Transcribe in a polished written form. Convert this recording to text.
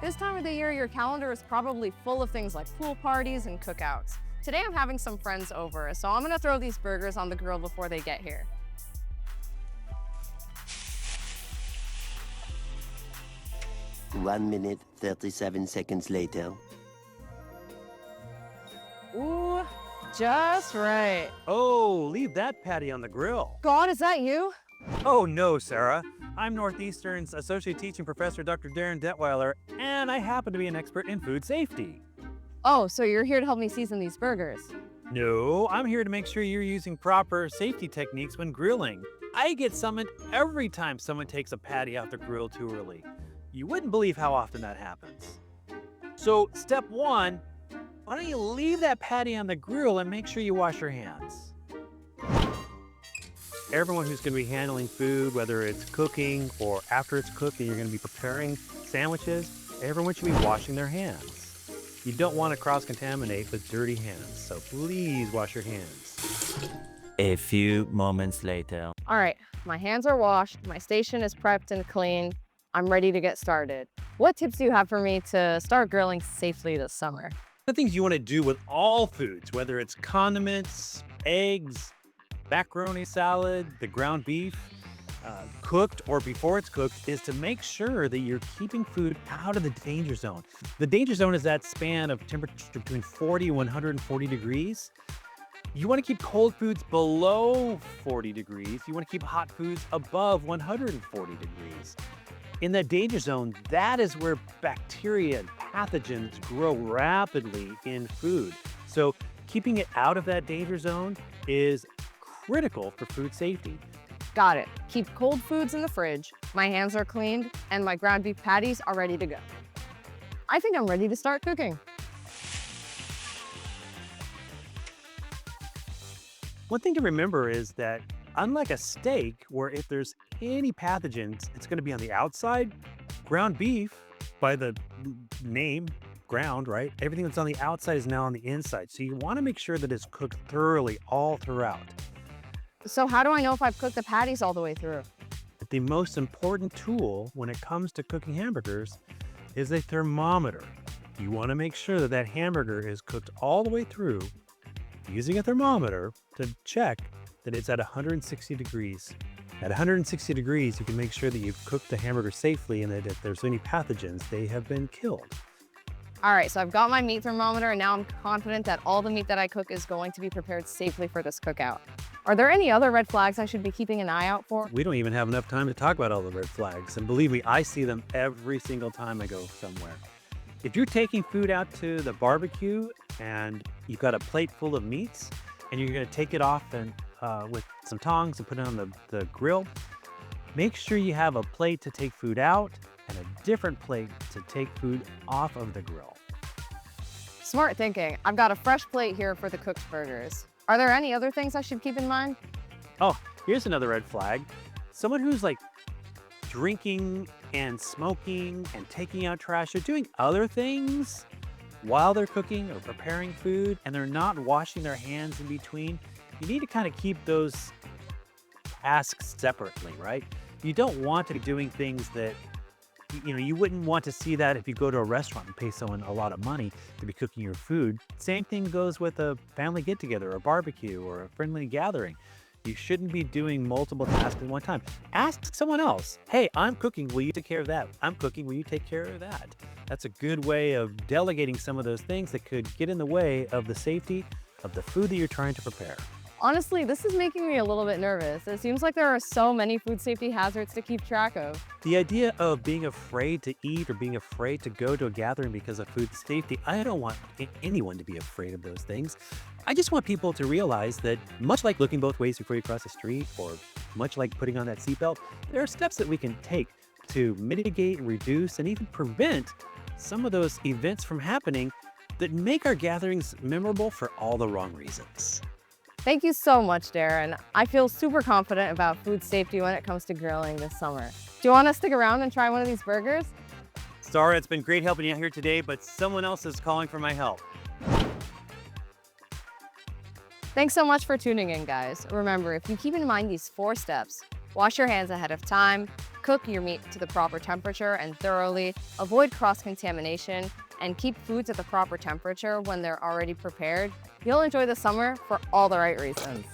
This time of the year, your calendar is probably full of things like pool parties and cookouts. Today I'm having some friends over, so I'm gonna throw these burgers on the grill before they get here. One minute, 37 seconds later. Ooh, just right. Oh, leave that patty on the grill. God, is that you? Oh no, Sarah. I'm Northeastern's Associate Teaching Professor, Dr. Darin Detwiler, and I happen to be an expert in food safety. Oh, so you're here to help me season these burgers. No, I'm here to make sure you're using proper safety techniques when grilling. I get summoned every time someone takes a patty off the grill too early. You wouldn't believe how often that happens. So, step one, why don't you leave that patty on the grill and make sure you wash your hands? Everyone who's going to be handling food, whether it's cooking or after it's cooked and you're going to be preparing sandwiches, everyone should be washing their hands. You don't want to cross-contaminate with dirty hands, so please wash your hands. A few moments later. All right, my hands are washed, my station is prepped and clean. I'm ready to get started. What tips do you have for me to start grilling safely this summer? The things you want to do with all foods, whether it's condiments, eggs, macaroni salad, the ground beef, cooked or before it's cooked, is to make sure that you're keeping food out of the danger zone. The danger zone is that span of temperature between 40 and 140 degrees. You want to keep cold foods below 40 degrees. You want to keep hot foods above 140 degrees. In that danger zone, that is where bacteria and pathogens grow rapidly in food. So keeping it out of that danger zone is critical for food safety. Got it. Keep cold foods in the fridge, my hands are cleaned, and my ground beef patties are ready to go. I think I'm ready to start cooking. One thing to remember is that unlike a steak, where if there's any pathogens, it's going to be on the outside, ground beef, by the name, ground, right? Everything that's on the outside is now on the inside. So you want to make sure that it's cooked thoroughly all throughout. So how do I know if I've cooked the patties all the way through? The most important tool when it comes to cooking hamburgers is a thermometer. You want to make sure that that hamburger is cooked all the way through using a thermometer to check that it's at 160 degrees. At 160 degrees, you can make sure that you've cooked the hamburger safely and that if there's any pathogens, they have been killed. All right, so I've got my meat thermometer and now I'm confident that all the meat that I cook is going to be prepared safely for this cookout. Are there any other red flags I should be keeping an eye out for? We don't even have enough time to talk about all the red flags. And believe me, I see them every single time I go somewhere. If you're taking food out to the barbecue and you've got a plate full of meats and you're gonna take it off and with some tongs and put it on the grill, make sure you have a plate to take food out and a different plate to take food off of the grill. Smart thinking. I've got a fresh plate here for the cooked burgers. Are there any other things I should keep in mind? Oh, here's another red flag. Someone who's like drinking and smoking and taking out trash or doing other things while they're cooking or preparing food and they're not washing their hands in between. You need to kind of keep those tasks separately, right? You don't want to be doing things that, you wouldn't want to see that if you go to a restaurant and pay someone a lot of money to be cooking your food. Same thing goes with a family get-together, a barbecue, or a friendly gathering. You shouldn't be doing multiple tasks at one time. Ask someone else, hey, I'm cooking, will you take care of that? I'm cooking, will you take care of that? That's a good way of delegating some of those things that could get in the way of the safety of the food that you're trying to prepare. Honestly, this is making me a little bit nervous. It seems like there are so many food safety hazards to keep track of. The idea of being afraid to eat or being afraid to go to a gathering because of food safety, I don't want anyone to be afraid of those things. I just want people to realize that much like looking both ways before you cross the street, or much like putting on that seatbelt, there are steps that we can take to mitigate, reduce, and even prevent some of those events from happening that make our gatherings memorable for all the wrong reasons. Thank you so much, Darin. I feel super confident about food safety when it comes to grilling this summer. Do you want to stick around and try one of these burgers? Sara, it's been great helping you out here today, but someone else is calling for my help. Thanks so much for tuning in, guys. Remember, if you keep in mind these 4 steps, Wash your hands ahead of time, cook your meat to the proper temperature and thoroughly, avoid cross-contamination, and keep foods at the proper temperature when they're already prepared. You'll enjoy the summer for all the right reasons.